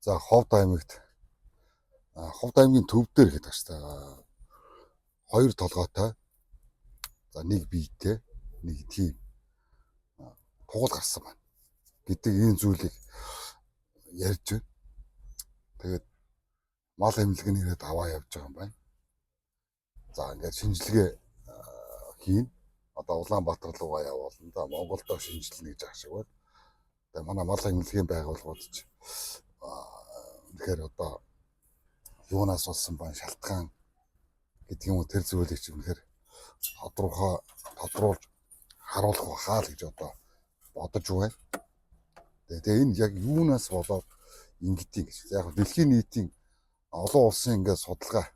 За Ховд аймгийн төв дээр гэдэг ааштай. Хоёр толгойтой. За нэг биетэй, нэг тийм тугал гарсан байна. Гэдэг энэ зүйлийг ярьж байна. Тэгээд мал эмнэлгийн ирээд аваа явж байгаа юм байна. За ингээд шинжилгээ хийн. Одоо Улаанбаатар руугаа явуулна да. Монголдо шинжилнэ гэж ааш шиг байна. Тэгээд манай мал эмнэлгийн байгууллагууд ч тэгэхээр одоо юунаас болсон байна шалтгаан гэдэг юм уу тэр зүйлийг ч үнэхээр тодруулж харуулах бахаа л гэж одоо бодож байна. Тэгээ энэ яг юунаас болоод ингэдэг гэж. Яг дэлхийн нийтийн олон улсын ингээд судалгаа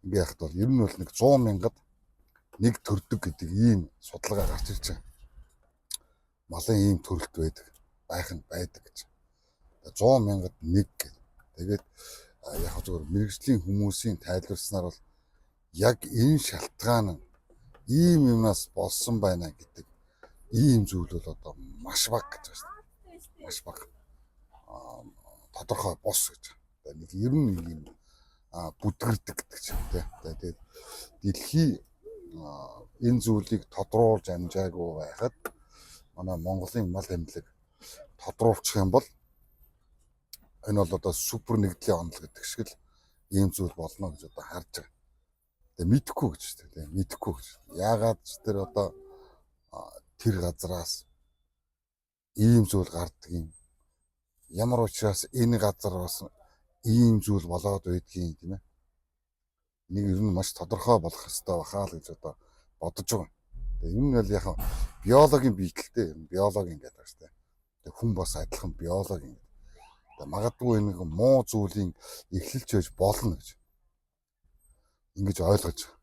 ингээд яхад бол ер нь бол нэг 100 мянгад нэг төрдөг гэдэг ийм судалгаа гарч ирж байгаа. Малын ийм төрөлт байдаг гэж. 100 мянгад нэг гэдэг. Тэгээд яг зөвхөн мэрэгжлийн хүмүүсийн тайлбарснаар бол яг энэ шалтгаан нь ийм юмнаас болсон байна гэдэг ийм зүйл бол одоо маш бага гэж байна. Маш бага. Тодорхой бос гэж. Нэг ер нь юм бүдгэрдэг гэдэг ч юм те. Тэгээд дэлхий энэ зүйлийг тодруулж амжаагүй байхад манай Монголын мал эмнэлэг тодруулчих юм бол энэ бол одоо супер нэгдлийн онол гэдэг шиг л ийм зүйл болно гэж одоо харж байгаа. Тэгээ мэдэхгүй гэж тийм мэдэхгүй гэж. Яагаад ч тэр одоо тэр газараас ийм зүйл гардаг юм. Ямар учраас энэ газар бас ийм зүйл болоод байдгийг тийм ээ. Нэг ер нь маш тодорхой болох хэрэгтэй бахаа л гэж одоо бодож байгаа. Тэгээ ер нь л яг биологийн биетэлтэй биологийн гэдэг байна шүү дээ. Тэгээ хүн бас адилхан биологийн. Тэгээ магадгүй нэг муу зүйлийн эхлэлч байж болно гэж. Ингэж ойлгож байгаа.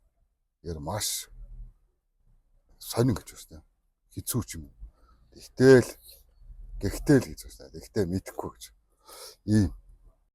Яар маш сонин гэж байна. Хэцүү ч юм. Гэхдээ л гэж байна. Гэхдээ мэдэхгүй гэж. Ийм